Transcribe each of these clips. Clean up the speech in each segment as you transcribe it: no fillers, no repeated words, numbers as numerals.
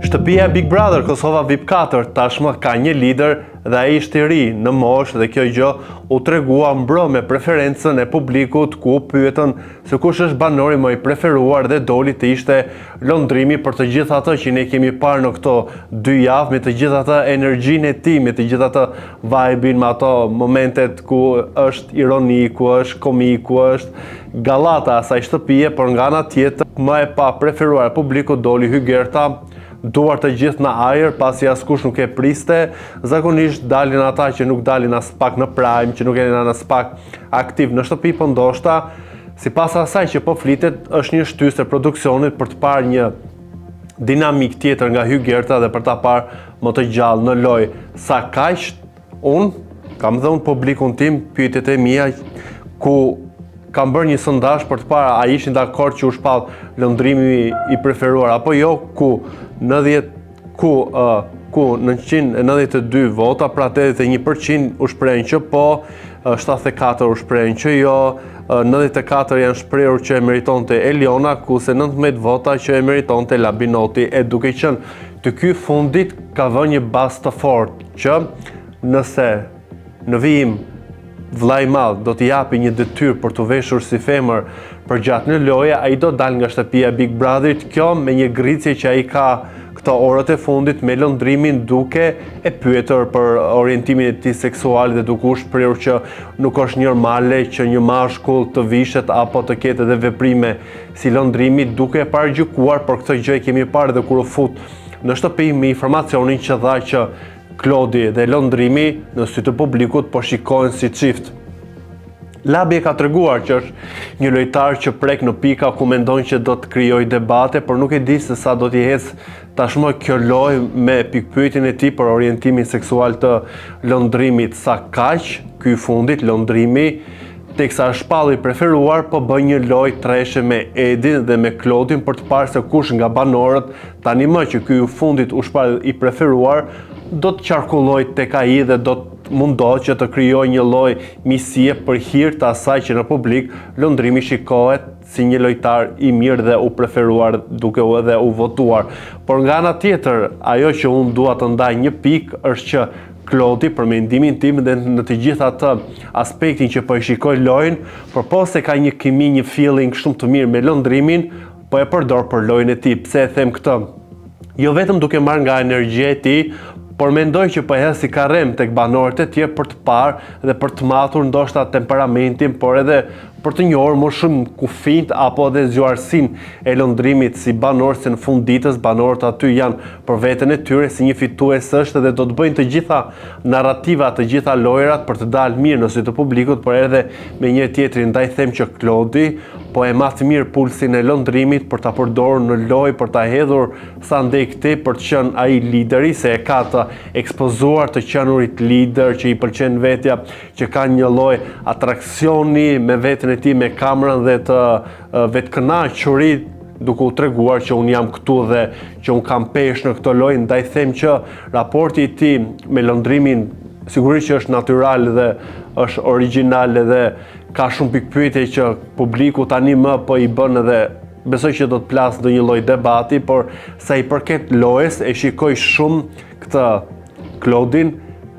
Shtëpia e Big Brother Kosova VIP 4 tashmë ka një lider dhe ai ishte i ri në moshë dhe kjo gjë u tregua mbrëm me preferencën e publikut ku pyetën se kush është banori më i preferuar dhe doli të ishte lëndrimi për të gjithë atë që ne kemi parë në këto 2 javë, me të gjithë atë energjinë e tij, me të gjithë atë vibe-in, me ato momentet ku është ironi, ku është komik, ku është gallata asaj shtëpie, por nga ana tjetër më e pa preferuar e publikut doli Hygerta, duar të gjithë në ajër, pasi askush nuk e priste. Zakonisht dalin ata që nuk dalin as pak në prime, që nuk janë as pak aktiv në shtëpi, po ndoshta sipas asaj që po flitet është një shtysë e produksionit për të parë një dinamik tjetër nga Hygerta dhe për ta parë më të gjallë në lojë. Sa kaq unë kam dhënë publikun tim pyetjet e mia ku kam bërë një sondazh për të parë a ishin dakord që u shpall lëndrimi i preferuar apo jo, ku në 192 vota, pra 81% u shprehen që po, 74 u shprehen që jo, 94 janë shprehur që e meritonte Eliona, kurse 19 vota që e meritonte Labinoti, e duke qenë të ky fundit ka vënë një bazë të fortë që nëse në vijim vllai i madh do t'i japi një detyrë për të veshur si femër për gjatë në loje, ai do dal nga shtëpia e Big Brotherit, kjo me një gricje që ai ka këto orët e fundit me lëndrimin, duke e pyetur për orientimin e tij seksual dhe duke u shprehur që nuk është normale që një mashkull të vishet apo të ketë edhe veprime si lëndrimi, duke e paragjykuar për këtë gjë kemi parë edhe kur u fut në shtëpi me informacionin që dha që Klodi dhe lëndrimi në sy të publikut po shikohen si çift. Labi e ka treguar që është një lojtar që prek në pika ku mendon që do të krijojë debate, por nuk e di se sa do t'i ecë tashmë kjo lojë me pikpyetjen e tij për orientimin seksual të lëndrimit. Sa kaq ky fundit lëndrimi teksa është shpalli preferuar, po bën një lojë treshe me Edin dhe me Klodin për të parë se kush nga banorët tani më që ky fundit u shpall i preferuar do të qarkulloj tek ai dhe do të mundohet që të krijojë një lloj misie për hir të asaj që në publik lëndrimi shikohet si një lojtar i mirë dhe u preferuar duke u edhe u votuar. Por nga ana tjetër, ajo që unë dua të ndaj një pikë është që Klodi, për mendimin tim dhe në të gjithë atë aspektin që po e shikoj lojën, përpose ka një kimi, një feeling shumë të mirë me lëndrimin, po e përdor për lojën e tij. Pse e them këtë? Jo vetëm duke marrë nga energjia e tij, por mendoj që po hedh si karrem tek banorët e tjerë për të parë dhe për të matur ndoshta temperamentin, por edhe për të njohur më shumë kufijt apo edhe zgjuarsinë e lëndrimit si banor, se në fund ditës banorët aty janë për veten e tyre si një fitues është dhe do të bëjnë të gjitha narrativat, të gjitha lojrat për të dalë mirë në sy të publikut, por edhe me një tjetrin. Ndaj them që Klodi po e math mirë pulsin e lëndrimit për ta përdorur në lojë, për ta hedhur sa ndej këtej për të qenë ai lideri, se e ka të ekspozuar të qenurit lider që i pëlqen vetja, që ka një lloj atraksioni me veten e tij, me kamerën dhe të vetkënaquri, duke u treguar që unë jam këtu dhe që unë kam peshë në këtë lojë. Ndaj them që raporti i tij me lëndrimin sigurisht që është natyral dhe është origjinal dhe ka shumë pikpyetje që publiku tani më po i bën edhe besoj që do të plas ndonjë lloj debati, por sa i përket lojës e shikoj shumë këtë Klodin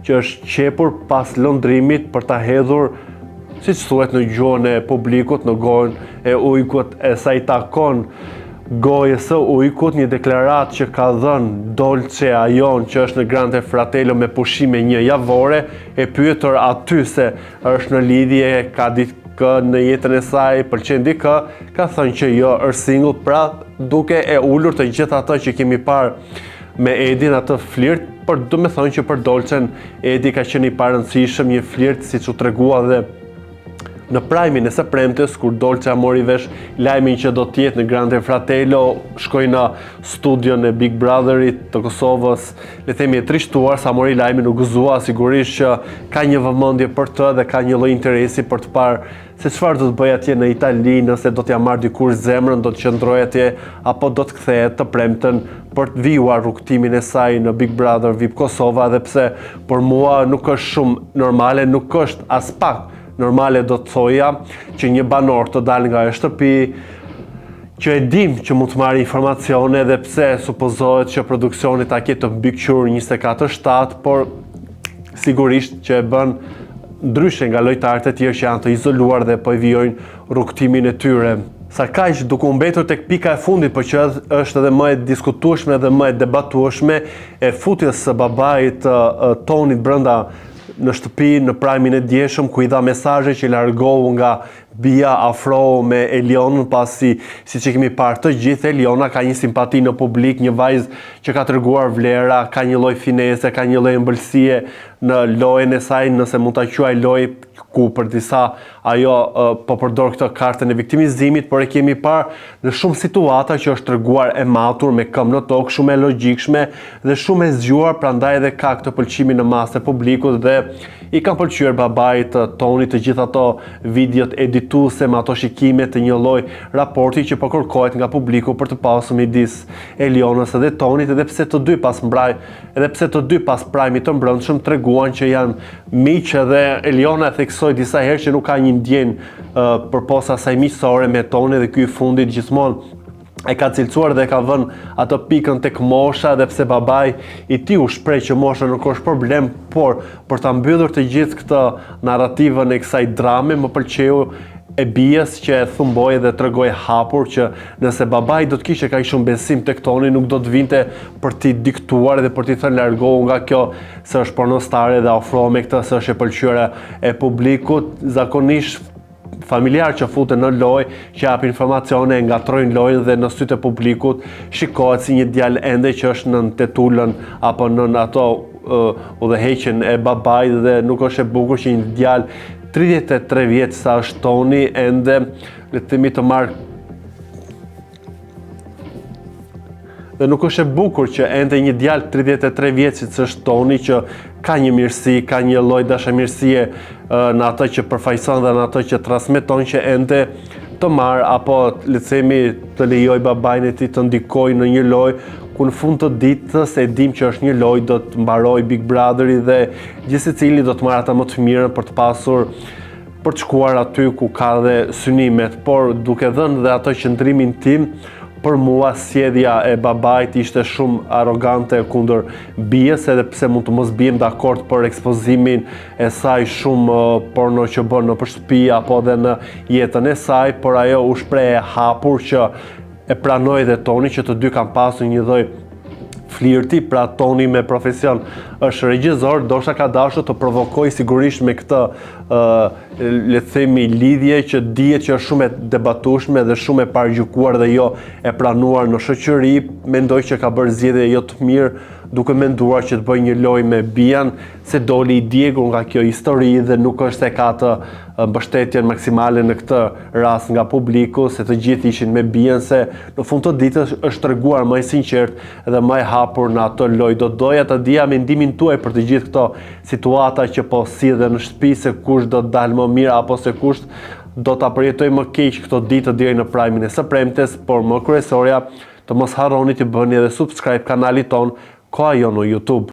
që është qepur pas lëndrimit për ta hedhur, siç thuhet në gjuhën e publikut, në gojën e ujkut, e sa i takon gojës së ujkut, një deklaratë që ka dhënë Dolce Ajon, që është në Grande Fratello me pushime një javore, e pyetur aty se është në lidhje, ka ditë në jetën e saj, pëlqen dikë, ka thënë që jo, është single, pra duke e ulur të gjithë ato që kemi parë me Edin, atë flirt, por do me thënë që për Dolcen Edi ka qenë i parëndësishëm, një flirt siç u tregua dhe në prajmin e së premtes, kur Dolce mori vesh lajmin që do të jetë në Grande Fratello, shkoi në studion e Big Brotherit të Kosovës, le themi e trishtuar, sa mori lajmin u gëzua, sigurisht që ka një vëmendje për të dhe ka një lloj interesi për të parë se çfarë do të bëj atje në Itali, nëse do t'ja marr dikush zemrën, do të qëndroj atje apo do të kthehet të premten për të vijuar rrugtimin e saj në Big Brother VIP Kosova, dhe pse për mua nuk është shumë normale, nuk është as pak normale, do të thoja, që një banor të dalë nga e shtëpi, që e dim që mund të marrë informacione edhe pse supozohet që produksioni ta ketë të mbikëqyrë 24/7, por sigurisht që e bën ndryshe nga lojtarët e tjerë që janë të izoluar dhe po e vijojnë rrugtimin e tyre. Sa kaq duke u mbetur tek pika e fundit, por që është edhe më e diskutueshme dhe më e debatueshme, e futjes së babait Tonit brenda në shtëpi në prajmin e djeshëm, ku i dha mesazhe që largohu nga Bia, afrohu me Elionën, pasi siç e kemi parë të gjithë, Eliona ka një simpati në publik, një vajzë që ka treguar vlera, ka një lloj finese, ka një lloj ëmbëlsie në lojën e saj, nëse mund ta quaj lojë, ku për disa ajo po përdor këtë kartën e viktimizimit, por e kemi parë në shumë situata që është treguar e matur, me këmbë në tokë, shumë e logjikshme dhe shumë e zgjuar, prandaj edhe ka këtë pëlqimin në masë të publikut dhe i kanë pëlqyer babait Tonit të gjithë ato videot edituese me ato shikime të një lloj raporti që po kërkohet nga publiku për të pasur midis Elionës dhe Tonit, edhe pse të dy pas prajmit të mbrëmshëm treguan që janë miq, edhe Eliona e theksoi disa herë që nuk ka një ndjenjë përposa asaj miqësore me Tonin, dhe ky i fundit gjithmonë e ka cilësuar dhe ka vënë atë pikën tek mosha, dhe pse babai i tij u shpreh që mosha nuk është problem, por për ta mbyllur të gjithë këtë narrativën e kësaj drame, më pëlqeu e Bias që e thumboi dhe tregoi hapur që nëse babai do të kishte kaq shumë besim tek Toni, nuk do të vinte për t'i diktuar dhe për t'i thënë largohu nga kjo se është pornostare dhe ofrohu me këtë se është e pëlqyera e publikut. Zakonisht familjar që futen në lojë, që japin informacione, ngatrojnë lojën dhe në sytë e publikut shikohet si një djalë ende që është nën tetulën apo nën ato udhëheqjen e babait, dhe nuk është e bukur që një djalë 33 vjeç sa është Toni ende le të themi të marrë. Dhe nuk është e bukur që ende një djalë 33 vjeç që është Toni, që ka një mirësi, ka një lloj dashamirësie në atë që përfaqëson dhe në atë që transmeton, që ende të marrë apo le të themi të lejoj babain e tij të ndikojë në një lojë ku në fund të ditës e dim që është një lojë, do të mbaroj Big Brotheri dhe gjithë secili do të marrë ata më të mirën për të shkuar aty ku ka dhe synimet, por duke dhënë dhe ato qëndrimin tim, për mua sjellja e babait ishte shumë arrogante kundër Bias, edhe pse mund të mos bijem dakord për ekspozimin e saj shumë porno që bën në shtëpi apo edhe në jetën e saj, por ajo u shpreh e hapur që e pranoi dhe Toni, që të dy kanë pasur një lloj flirti. Pra Toni me profesion është regjisor, ndoshta ka dashur të provokojë sigurisht me këtë le të themi lidhje që dihet që është shumë e debatueshme dhe shumë e paragjykuar dhe jo e pranuar në shoqëri. Mendoj që ka bërë zgjedhje jo të mirë duke menduar që të bëjë një lojë me Bian, se doli i djegur nga kjo histori dhe nuk është se ka të mbështetjen maksimale në këtë rast nga publiku, se të gjithë ishin me Bian, se në fund të ditës është treguar më i sinqert dhe më i hapur në atë lojë. Do doja të dija mendimin tuaj për të gjithë këto situata që po sillen në shtëpi, se kush do të dalë më mirë apo se kush do ta përjetoj më keq këto ditë deri në prajmin e së premtes, por më kryesorja të mos harroni të bëni edhe subscribe kanalit ton Koha Jo në YouTube.